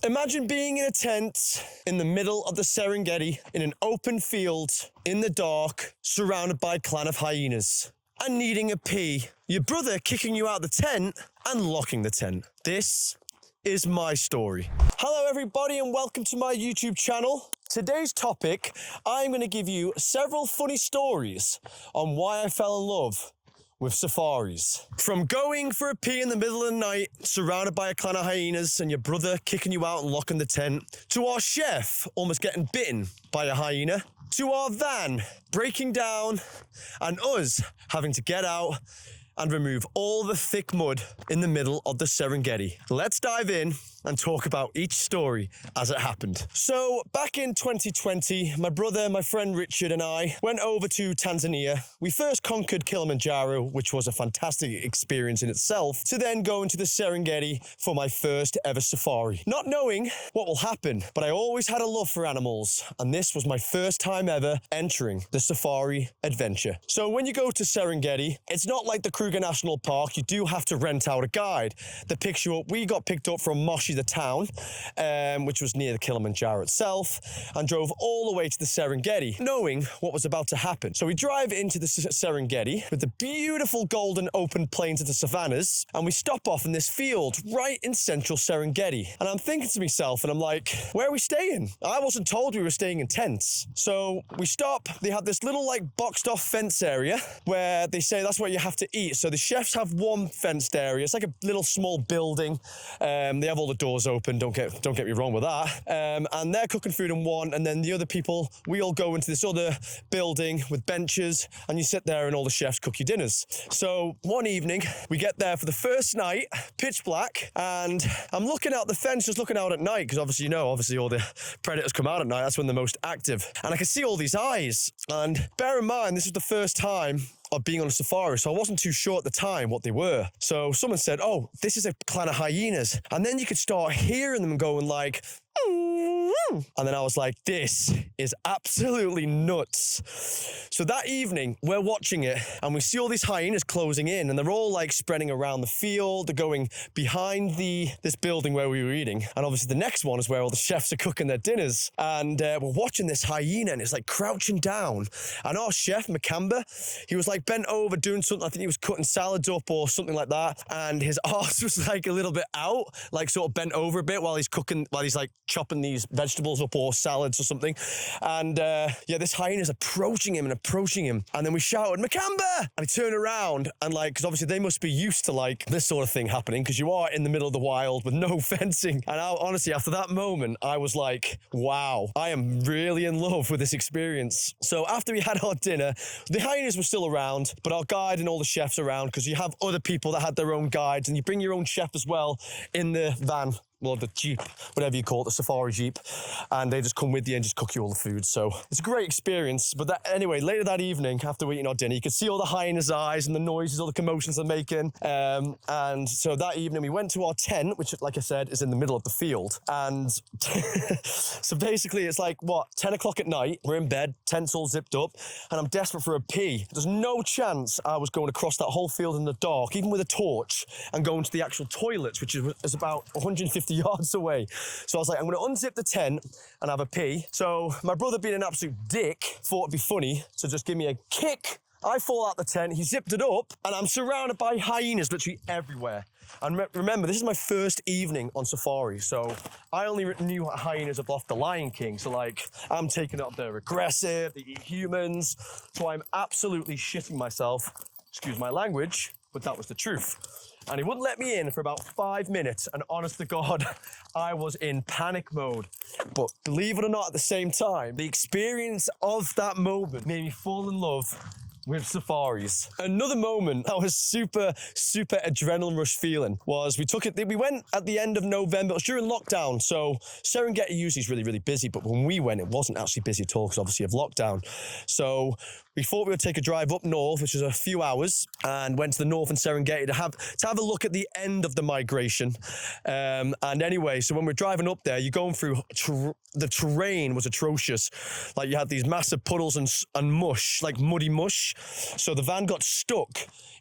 Imagine being in a tent in the middle of the Serengeti, in an open field, in the dark, surrounded by a clan of hyenas, and needing a pee. Your brother kicking you out of the tent and locking the tent. This is my story. Hello everybody and welcome to my YouTube channel. Today's topic, I'm going to give you several funny stories on why I fell in love with safaris. From going for a pee in the middle of the night, surrounded by a clan of hyenas and your brother kicking you out and locking the tent, to our chef almost getting bitten by a hyena, to our van breaking down and us having to get out and remove all the thick mud in the middle of the Serengeti. Let's dive in and talk about each story as it happened. So back in 2020, my brother, my friend Richard and I went over to Tanzania. We first conquered Kilimanjaro, which was a fantastic experience in itself, to then go into the Serengeti for my first ever safari. Not knowing what will happen, but I always had a love for animals, and this was my first time ever entering the safari adventure. So when you go to Serengeti, it's not like the Kruger National Park. You do have to rent out a guide that picks you up. We got picked up from Moshi, the town, which was near the Kilimanjaro itself, and drove all the way to the Serengeti, knowing what was about to happen. So we drive into the Serengeti with the beautiful golden open plains of the savannas, and we stop off in this field right in central Serengeti. And I'm thinking to myself, and I'm like, where are we staying? I wasn't told we were staying in tents. So we stop. They have this little like boxed off fence area where they say that's where you have to eat. So the chefs have one fenced area. It's like a little small building. They have all the doors open. Don't get me wrong with that. And they're cooking food in one, and then the other people, we all go into this other building with benches, and you sit there and all the chefs cook your dinners. So one evening, we get there for the first night, pitch black, and I'm looking out the fence, just looking out at night, because obviously all the predators come out at night. That's when they're most active. And I can see all these eyes. And bear in mind, this is the first time of being on a safari, so I wasn't too sure at the time what they were. So someone said, oh, this is a clan of hyenas. And then you could start hearing them going like, and then I was like, this is absolutely nuts. So that evening, we're watching it, and we see all these hyenas closing in, and they're all like spreading around the field. They're going behind this building where we were eating. And obviously the next one is where all the chefs are cooking their dinners. And we're watching this hyena, and it's like crouching down. And our chef, Makamba, he was like bent over doing something. I think he was cutting salads up or something like that. And his arse was like a little bit out, like sort of bent over a bit while he's like chopping these vegetables up or salads or something. And this hyena's approaching him. And then we shouted, Makamba! And he turned around and like, because obviously they must be used to like this sort of thing happening, because you are in the middle of the wild with no fencing. And honestly, after that moment, I was like, wow, I am really in love with this experience. So after we had our dinner, the hyenas were still around, but our guide and all the chefs around, because you have other people that had their own guides, and you bring your own chef as well in the van. Well, the Jeep, whatever you call it, the safari Jeep, and they just come with you and just cook you all the food. So it's a great experience. But anyway, later that evening, after we eating our dinner, you could see all the hyenas' eyes and the noises, all the commotions they're making. And so that evening, we went to our tent, which, like I said, is in the middle of the field. And so basically, it's like, 10 o'clock at night, we're in bed, tent's all zipped up, and I'm desperate for a pee. There's no chance I was going across that whole field in the dark, even with a torch, and going to the actual toilets, which is about 150 yards away. So I was like, I'm going to unzip the tent and have a pee. So my brother, being an absolute dick, thought it'd be funny to just give me a kick. I fall out the tent, he zipped it up, and I'm surrounded by hyenas literally everywhere. And remember, this is my first evening on safari, so I only knew hyenas off The Lion King. So like, I'm taking it up, they're aggressive, they eat humans. So I'm absolutely shitting myself, excuse my language, but that was the truth. And he wouldn't let me in for about 5 minutes. And honest to God, I was in panic mode. But believe it or not, at the same time, the experience of that moment made me fall in love with safaris. Another moment that was super adrenaline rush feeling was we went at the end of November. It was during lockdown. So Serengeti usually is really busy, but when we went, it wasn't actually busy at all because obviously of lockdown. So we thought we would take a drive up north, which was a few hours, and went to the northern Serengeti to have a look at the end of the migration. And anyway, so when we're driving up there, you're going through, the terrain was atrocious. Like you had these massive puddles and mush, like muddy mush. bush. So the van got stuck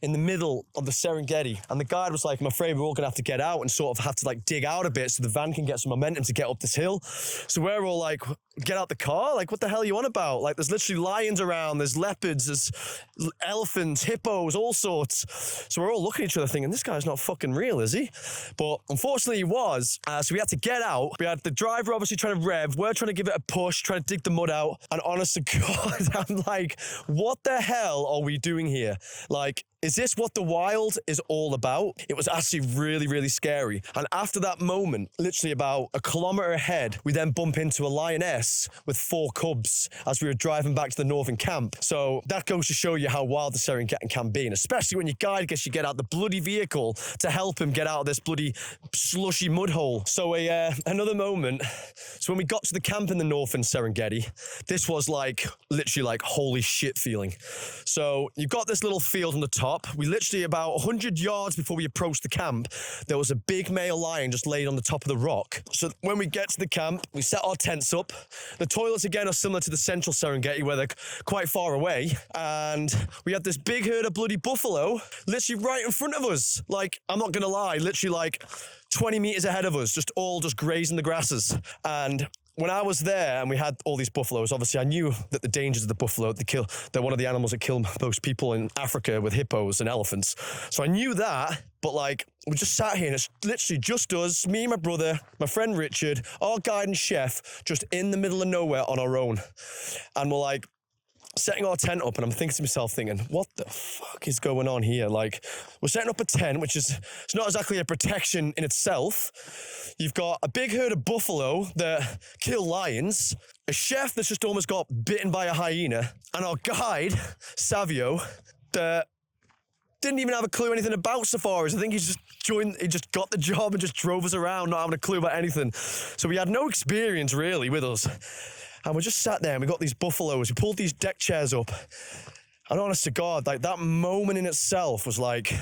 in the middle of the Serengeti, and the guide was like, I'm afraid we're all gonna have to get out and sort of have to like dig out a bit so the van can get some momentum to get up this hill. So we're all like, get out the car? Like, what the hell are you on about? Like, there's literally lions around, there's leopards, there's elephants, hippos, all sorts. So we're all looking at each other thinking, this guy's not fucking real, is he? But unfortunately he was. So we had to get out. We had the driver obviously trying to rev. We're trying to give it a push, trying to dig the mud out. And honest to God, I'm like, what the hell are we doing here? Like, is this what the wild is all about? It was actually really, really scary. And after that moment, literally about a kilometre ahead, we then bump into a lioness with 4 cubs as we were driving back to the northern camp. So that goes to show you how wild the Serengeti can be. And especially when your guide gets you get out the bloody vehicle to help him get out of this bloody slushy mud hole. So another moment. So when we got to the camp in the northern Serengeti, this was like, literally like, holy shit feeling. So you've got this little field on the top. We literally, about 100 yards before we approached the camp, there was a big male lion just laid on the top of the rock. So when we get to the camp, we set our tents up. The toilets again are similar to the central Serengeti where they're quite far away. And we had this big herd of bloody buffalo literally right in front of us. Like, I'm not gonna lie, literally like 20 meters ahead of us, just grazing the grasses. And when I was there and we had all these buffaloes, obviously I knew that the dangers of the buffalo, they're one of the animals that kill most people in Africa with hippos and elephants. So I knew that, but like, we just sat here and it's literally just us, me, my brother, my friend Richard, our guide and chef, just in the middle of nowhere on our own. And we're like, setting our tent up, and I'm thinking to myself, what the fuck is going on here? Like, we're setting up a tent, which is, it's not exactly a protection in itself. You've got a big herd of buffalo that kill lions, a chef that's just almost got bitten by a hyena, and our guide, Savio, that didn't even have a clue anything about safaris. I think he just got the job and just drove us around, not having a clue about anything. So we had no experience really with us. And we just sat there and we got these buffaloes. We pulled these deck chairs up. And honest to God, like that moment in itself was like,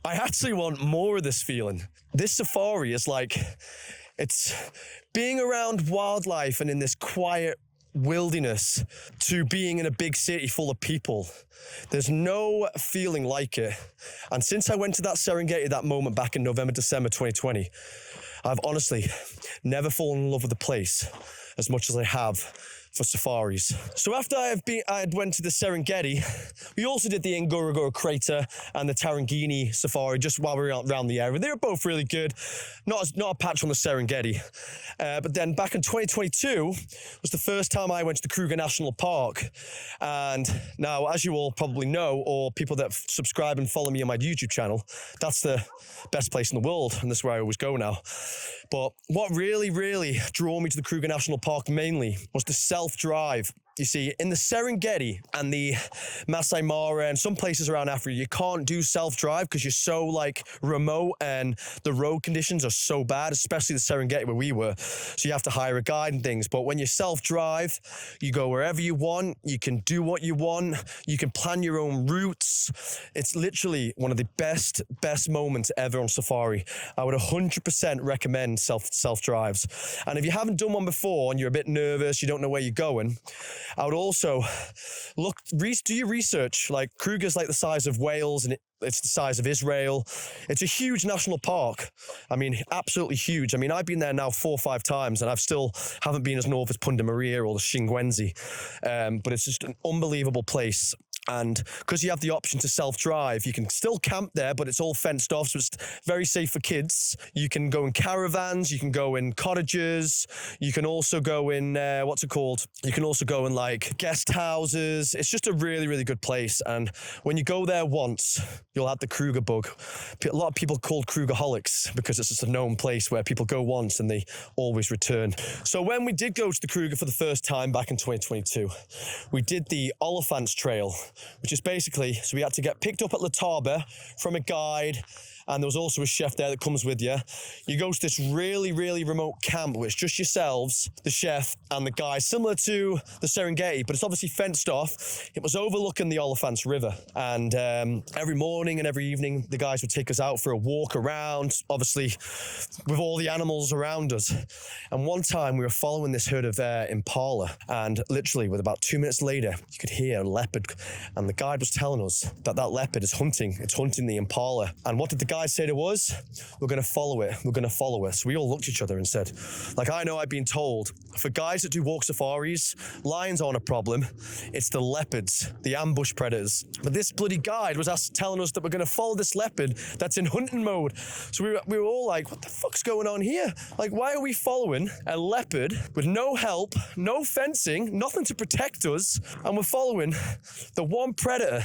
I actually want more of this feeling. This safari is like, it's being around wildlife and in this quiet wilderness to being in a big city full of people. There's no feeling like it. And since I went to that Serengeti, that moment back in November, December 2020, I've honestly never fallen in love with the place as much as I have for safaris. So after I had went to the Serengeti, we also did the Ngorongoro crater and the Tarangini safari just while we were around the area. They were both really good. Not a patch on the Serengeti. But then back in 2022 was the first time I went to the Kruger National Park. And now, as you all probably know, or people that subscribe and follow me on my YouTube channel, that's the best place in the world, and that's where I always go now. But what really, really drew me to the Kruger National Park mainly was the self-drive. You see, in the Serengeti and the Masai Mara and some places around Africa, you can't do self-drive because you're so like remote and the road conditions are so bad, especially the Serengeti where we were. So you have to hire a guide and things. But when you self-drive, you go wherever you want, you can do what you want, you can plan your own routes. It's literally one of the best moments ever on safari. I would 100% recommend self-drives. And if you haven't done one before and you're a bit nervous, you don't know where you're going, I would also do your research. Like Kruger's like the size of Wales and it's the size of Israel. It's a huge national park. I mean, absolutely huge. I mean, I've been there now 4 or 5 times and I've still haven't been as north as Punda Maria or the Shingwenzi. But it's just an unbelievable place. And because you have the option to self-drive, you can still camp there, but it's all fenced off, so it's very safe for kids. You can go in caravans, you can go in cottages, you can also go in, You can also go in like guest houses. It's just a really, really good place. And when you go there once, you'll have the Kruger bug. A lot of people called Krugerholics because it's just a known place where people go once and they always return. So when we did go to the Kruger for the first time back in 2022, we did the Oliphants Trail, which is basically, so we had to get picked up at Letaba from a guide, and there was also a chef there that comes with you. You go to this really, really remote camp where it's just yourselves, the chef, and the guy, similar to the Serengeti, but it's obviously fenced off. It was overlooking the Oliphants River, and every morning and every evening, the guys would take us out for a walk around, obviously with all the animals around us. And one time we were following this herd of impala, and literally with about 2 minutes later, you could hear a leopard, and the guide was telling us that that leopard is hunting. It's hunting the impala. And what did the guide say to us? We're going to follow it. We're going to follow it. So we all looked at each other and said, like, I know I've been told for guys that do walk safaris, lions aren't a problem. It's the leopards, the ambush predators. But this bloody guide was telling us that we're going to follow this leopard that's in hunting mode. So we were all like, what the fuck's going on here? Like, why are we following a leopard with no help, no fencing, nothing to protect us, and we're following the one predator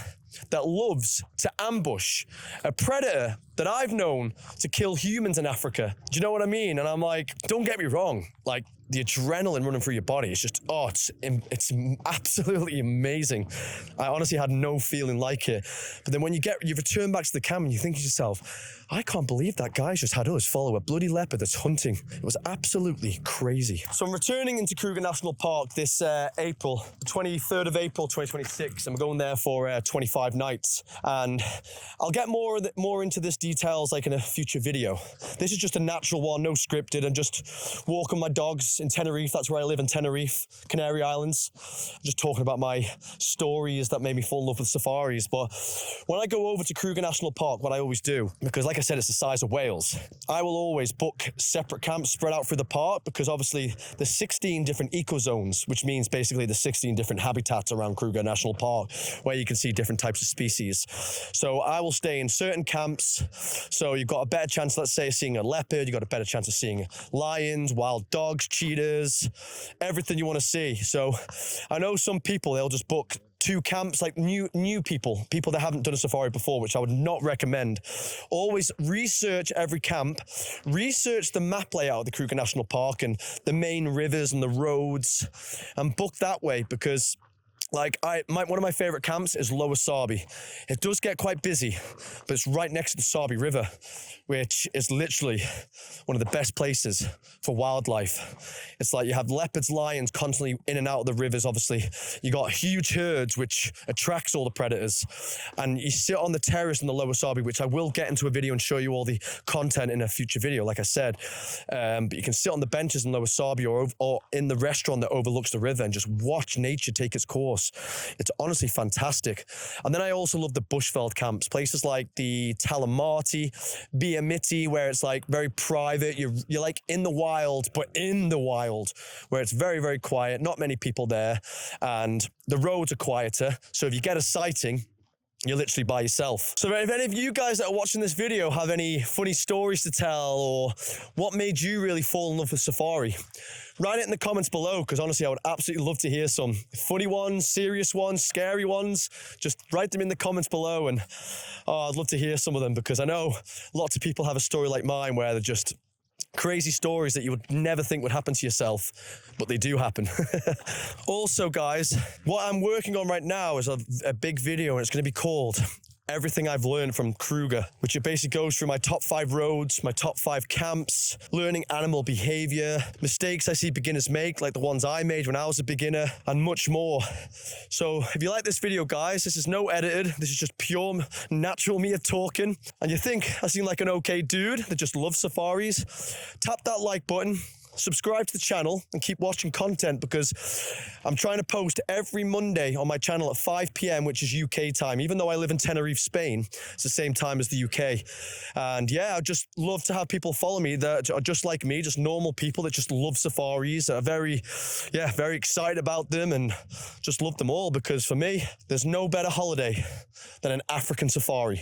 that loves to ambush, a predator that I've known to kill humans in Africa? Do you know what I mean? And I'm like, don't get me wrong, like, the adrenaline running through your body, it's just, it's absolutely amazing. I honestly had no feeling like it. But then when you return back to the camp and you think to yourself, I can't believe that guy's just had us follow a bloody leopard that's hunting. It was absolutely crazy. So I'm returning into Kruger National Park this April, 23rd of April, 2026. I'm going there for 25 nights. And I'll get more into this details like in a future video. This is just a natural one, no scripted. I'm just walking my dogs in Tenerife. That's where I live, in Tenerife, Canary Islands. I'm just talking about my stories that made me fall in love with safaris. But when I go over to Kruger National Park, what I always do, because like I said, it's the size of Wales, I will always book separate camps spread out through the park, because obviously there's 16 different ecozones, which means basically the 16 different habitats around Kruger National Park where you can see different types of species. So I will stay in certain camps. So you've got a better chance, let's say, of seeing a leopard. You've got a better chance of seeing lions, wild dogs, cheetahs, everything you want to see. So I know some people, they'll just book 2 camps, like new people that haven't done a safari before, which I would not recommend. Always research every camp, research the map layout of the Kruger National Park and the main rivers and the roads, and book that way, because like one of my favorite camps is Lower Sarby. It does get quite busy, but it's right next to the Sarby River, which is literally one of the best places for wildlife. It's like you have leopards, lions constantly in and out of the rivers. Obviously, you got huge herds, which attracts all the predators. And you sit on the terrace in the Lower Sarby, which I will get into a video and show you all the content in a future video, like I said. But you can sit on the benches in Lower Sarby or in the restaurant that overlooks the river and just watch nature take its course. It's honestly fantastic. And then I also love the bushveld camps, places like the Talamati, Biamiti, where it's like very private. You're like in the wild, but in the wild, where it's very, very quiet, not many people there, and the roads are quieter. So if you get a sighting, you're literally by yourself. So if any of you guys that are watching this video have any funny stories to tell, or what made you really fall in love with safari, write it in the comments below, because honestly, I would absolutely love to hear some funny ones, serious ones, scary ones. Just write them in the comments below, and I'd love to hear some of them, because I know lots of people have a story like mine where they're just crazy stories that you would never think would happen to yourself, but they do happen. Also, guys, what I'm working on right now is a big video, and it's going to be called Everything I've Learned from Kruger, which it basically goes through my top 5 roads, my top 5 camps, learning animal behavior, mistakes I see beginners make, like the ones I made when I was a beginner, and much more. So if you like this video, guys, this is no edited. This is just pure, natural me talking. And you think I seem like an okay dude that just loves safaris, tap that like button, subscribe to the channel, and keep watching content, because I'm trying to post every Monday on my channel at 5 p.m, which is UK time. Even though I live in Tenerife, Spain, it's the same time as the UK. And yeah, I'd just love to have people follow me that are just like me, just normal people that just love safaris, that are very excited about them, and just love them all, because for me, there's no better holiday than an African safari.